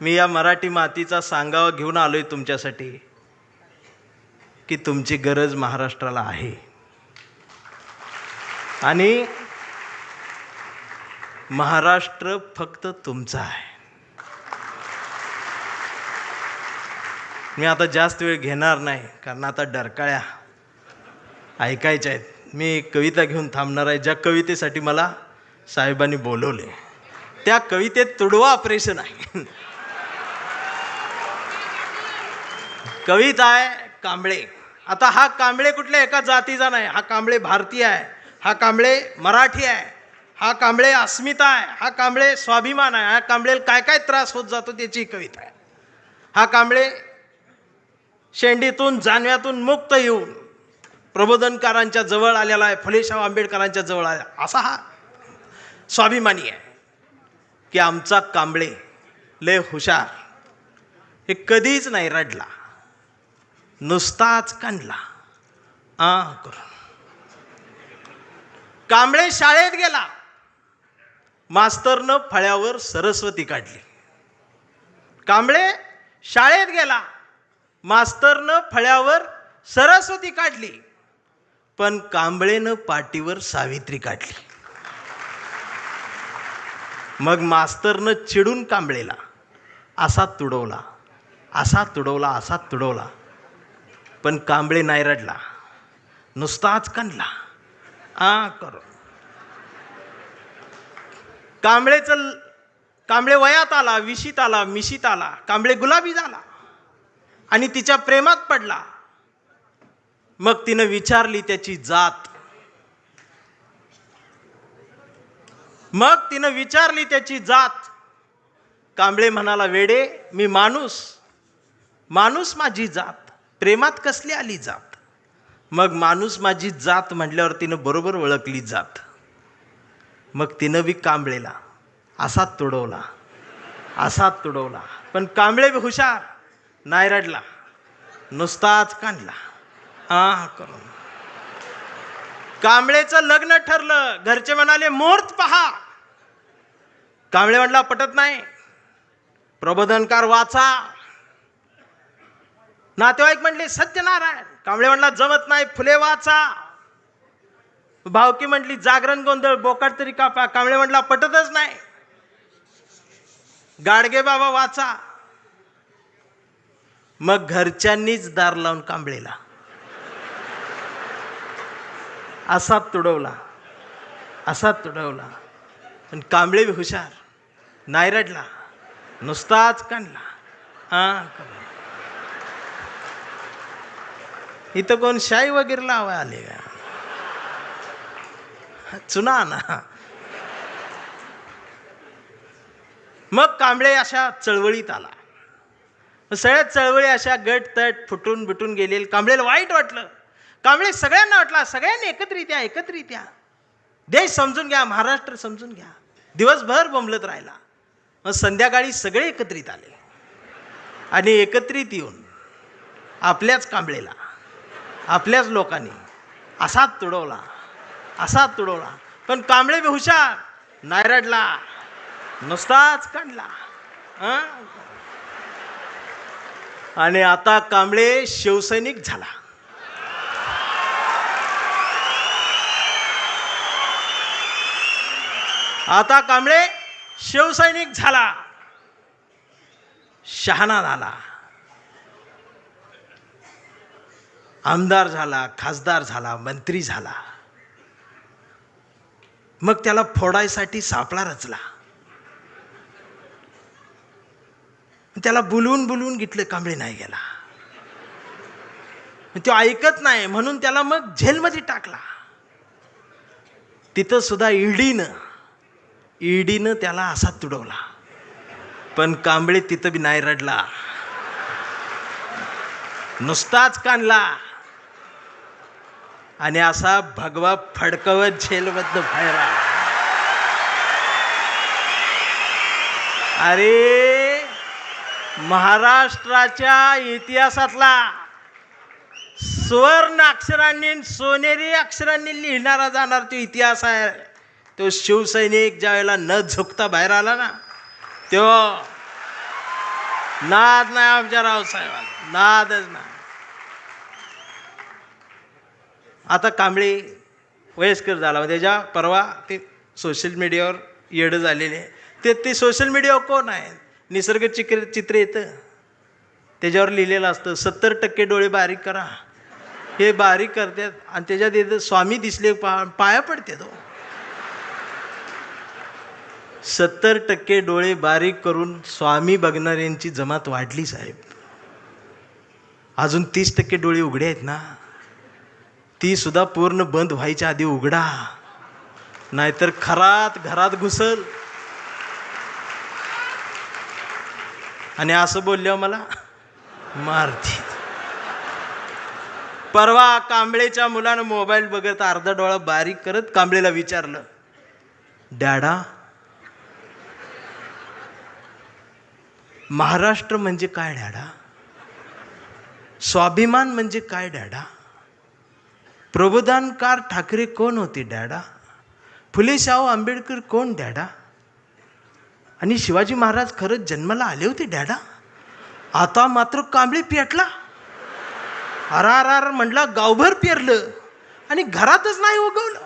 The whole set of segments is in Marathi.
मी या मराठी मातीचा सांगावा घेऊन आलोय तुमच्यासाठी की तुमची गरज महाराष्ट्राला आहे आणि महाराष्ट्र फक्त तुमचा आहे. मी आता जास्त वेळ घेणार नाही कारण आता डरकाळ्या ऐकायच्या आहेत. मी कविता घेऊन थांबणार आहे. ज्या कवितेसाठी मला साहेबांनी बोलवले त्या कवितेत तुडवा ऑपरेशन आहे. कविता आहे कांबळे. आता हा कांबळे कुठल्या एका जातीचा नाही. हा कांबळे भारतीय आहे, हा कांबळे मराठी आहे, हा कांबळे अस्मिता आहे, हा कांबळे स्वाभिमान आहे. हा कांबळे काय काय त्रास होत जातो त्याची कविता आहे. हा कांबळे शेंडीतून जानव्यातून मुक्त येऊन प्रबोधनकारांच्या जवळ आलेला आहे, फुलेशाह आंबेडकरांच्या जवळ आला. असा हा स्वाभिमानी आहे की आमचा कांबळे लय हुशार. हे कधीच नाही रडला, नुसताच कांडला करून. कांबळे शाळेत गेला, मास्तरनं फळ्यावर सरस्वती काढली. कांबळे शाळेत गेला, मास्तरनं फळ्यावर सरस्वती काढली, पण कांबळेनं पाटीवर सावित्री काढली. मग मास्तरनं चिडून कांबळेला असा तुडवला, असा तुडवला, असा तुडवला, पण कांबळे नाही रडला, नुसताच कांडला करून. कांबळे वयात आला, विशीत आला, मिशीत आला. कांबळे गुलाबी झाला आणि तिच्या प्रेमात पडला. मग तिनं विचारली त्याची जात. कांबळे म्हणाला, वेडे मी माणूस, माणूस माझी जात, प्रेमात कसली आली जात. मग माणूस माझी जात म्हटल्यावर तिनं बरोबर ओळखली जात. मग तिनं बी कांबळेला असा तुडवला, असा तुडवला, पण कांबळे बी हुशार, नाही रडला, नुसताच कांडला करून. कांबळेचं लग्न ठरलं. घरचे म्हणाले मुहूर्त पहा. कांबळे म्हटला पटत नाही, प्रबोधनकार वाचा. नातेवाईक म्हणले सत्यनारायण. कांबळे म्हटला जमत नाही, फुले वाचा. भावकी म्हटली जागरण गोंधळ, बोकाट तरी कापा. कांबळे म्हटला पटतच नाही, गाडगे बाबा वाचा. मग घरच्यांनीच दार लावून कांबळेला असा तुडवला, असा तुडवला, पण कांबळे बी हुशार, नाही रडला, नुसताच कांडला इथं कोण शाई वगैरे लावा आले का? चुना ना. मग कांबळे अशा चळवळीत आला. सगळ्या चळवळी अशा गट तट फुटून बिटून गेलेले. कांबळेला वाईट वाटलं. कांबळे सगळ्यांना वाटला, सगळ्यांनी एकत्रित या, देश समजून घ्या, महाराष्ट्र समजून घ्या. दिवसभर बोंबलत राहिला. मग संध्याकाळी सगळे एकत्रित आले आणि एकत्रित येऊन आपल्याच कांबळेला, आपल्याच लोकांनी असा तुडवला, असा तुडवला, पण कांबळे बी हुशार, नाही रडला, नुसताच कांडला आणि आता कांबळे शिवसैनिक झाला. आता कांबळे शिवसैनिक झाला, शहाणा झाला, आमदार झाला, खासदार झाला, मंत्री झाला. मग त्याला फोडायसाठी सापळा रचला. त्याला बोलवून बोलवून घेतलं, कांबळे नाही गेला. तो ऐकत नाही म्हणून त्याला मग जेलमध्ये टाकला. तिथं सुद्धा ईडीनं त्याला असा तुडवला, पण कांबळे तिथं बी नाही रडला, नुसताच कांडला आणि असा भगवा फडकवत जेलमधनं बाहेर आला. अरे महाराष्ट्राच्या इतिहासातला सुवर्ण अक्षरांनी, सोनेरी अक्षरांनी लिहिणारा जाणार तो इतिहास आहे. तो शिवसैनिक ज्या वेळेला न झुकता बाहेर आला ना, तो नाद नाही आमच्या रावसाहेबाला, नादच नाही. आता कांबळे वयस्कर झाला, त्याच्या परवा ते सोशल मीडियावर येडं झालेले ते सोशल मीडियावर कोण आहे, निसर्ग चित्र येतं, त्याच्यावर लिहिलेलं असतं 70% डोळे बारीक करा. हे बारीक करतात आणि त्याच्यात येतं स्वामी दिसले पाया पडते तो. 70% डोळे बारीक करून स्वामी बघणाऱ्यांची जमात वाढली साहेब. अजून 30% डोळे उघडे आहेत ना, ती सुद्धा पूर्ण बंद व्हायच्या आधी उघडा, नाहीतर खरात घरात घुसल. आणि असं बोलल्यावर मला मारती. परवा कांबळेच्या मुलानं मोबाईल बघत अर्धा डोळा बारीक करत कांबळेला विचारलं, डॅडा महाराष्ट्र म्हणजे काय डॅडा? स्वाभिमान म्हणजे काय डॅडा? प्रबोधनकार ठाकरे कोण होते डॅडा? फुले शाहू आंबेडकर कोण डॅडा? आणि शिवाजी महाराज खरंच जन्माला आले होते डॅडा? आता मात्र कांबळे पेटला. अरार म्हटला, गावभर पेरलं आणि घरातच नाही उगवलं.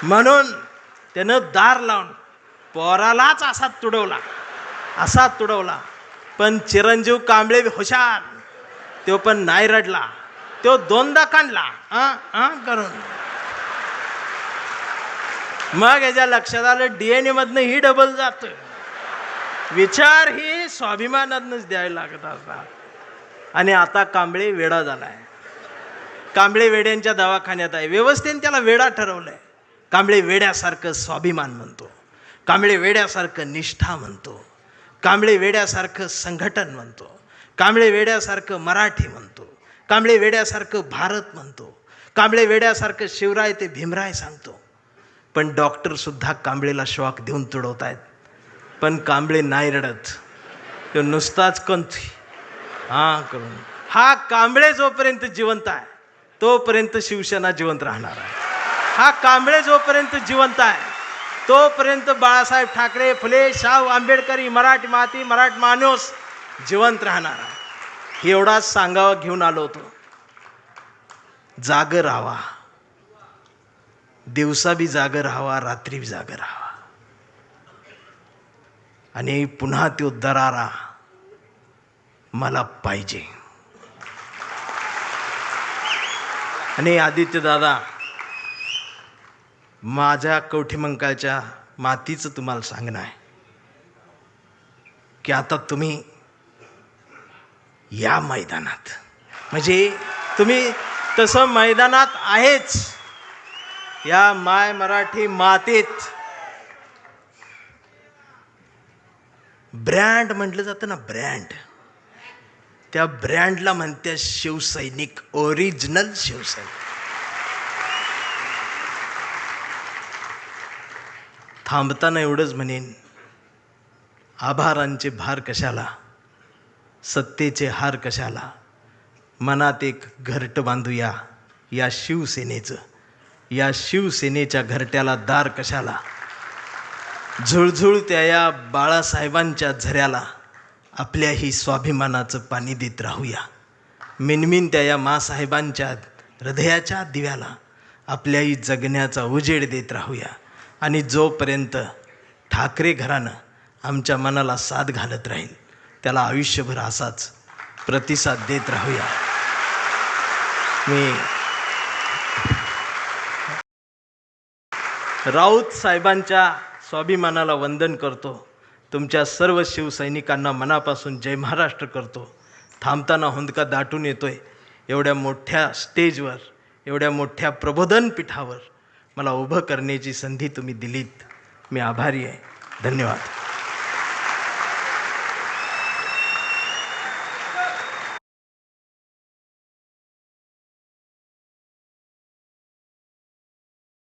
म्हणून त्यानं दार लावून पोरालाच असा तुडवला. पण चिरंजीव कांबळे हुशार, तो पण नाही रडला, तो दोनदा काढला करून. मग याच्या लक्षात आलं DNA मधनं ही डबल जात. विचार ही स्वाभिमानातनच द्यायला लागत असतात. आणि आता कांबळे वेडा झालाय. कांबळे वेड्यांच्या दवाखान्यात आहे. व्यवस्थेने त्याला वेडा ठरवलंय. कांबळे वेड्यासारखं स्वाभिमान म्हणतो, कांबळे वेड्यासारखं निष्ठा म्हणतो, कांबळे वेड्यासारखं संघटन म्हणतो, कांबळे वेड्यासारखं मराठी म्हणतो, कांबळे वेड्यासारखं भारत म्हणतो, कांबळे वेड्यासारखं शिवराय ते भीमराय सांगतो. पण डॉक्टर सुद्धा कांबळेला शॉक देऊन तुडवत आहेत. पण कांबळे नाही रडत, तो नुसताच कंथी करून. हा कांबळे जोपर्यंत जिवंत आहे तोपर्यंत शिवसेना जिवंत राहणार आहे. हा कांबळे जोपर्यंत जिवंत आहे तोपर्यंत बाळासाहेब ठाकरे, फुले शाहू आंबेडकरी, मराठी माती, मराठी माणूस जिवंत राहणार आहे. एवढाच सांगावा घेऊन आलो होतो. जागर राहावा, दिवसा बी जागर राहावा, रात्री बी जागर राहावा. आणि पुन्हा तो दरारा मला पाहिजे. आणि आदित्य दादा, माझ्या कवठीमंकाळच्या मातीचं तुम्हाला सांगणं आहे की आता तुम्ही या मैदानात, म्हणजे तुम्ही तसं मैदानात आहेच, या माय मराठी मातीत ब्रँड म्हटलं जातं ना, ब्रँड, त्या ब्रँडला म्हणते शिवसैनिक, ओरिजिनल शिवसैनिक. थांबताना एवढंच म्हणेन, आभारांचे भार कशाला, सत्तेचे हार कशाला, मनात एक घरट बांधूया या शिवसेनेचं, या शिवसेनेच्या घरट्याला दार कशाला. झुळझुळत्या या बाळासाहेबांच्या झऱ्याला आपल्याही स्वाभिमानाचं पाणी देत राहूया. मिनमिनत्या या मासाहेबांच्या हृदयाच्या दिव्याला आपल्याही जगण्याचा उजेड देत राहूया. आणि जोपर्यंत ठाकरे घराणं आमच्या मनाला साथ घालत राहील त्याला आयुष्यभर असाच प्रतिसाद देत राहूया. मी राऊत साहेबांच्या स्वाभिमानाला वंदन करतो. तुमच्या सर्व शिवसैनिकांना मनापासून जय महाराष्ट्र करतो. थांबताना हुंदका दाटून येतोय. एवढ्या मोठ्या स्टेजवर, एवढ्या मोठ्या प्रबोधन पीठावर मला उभं करण्याची संधी तुम्ही दिलीत. मी आभारी आहे. धन्यवाद.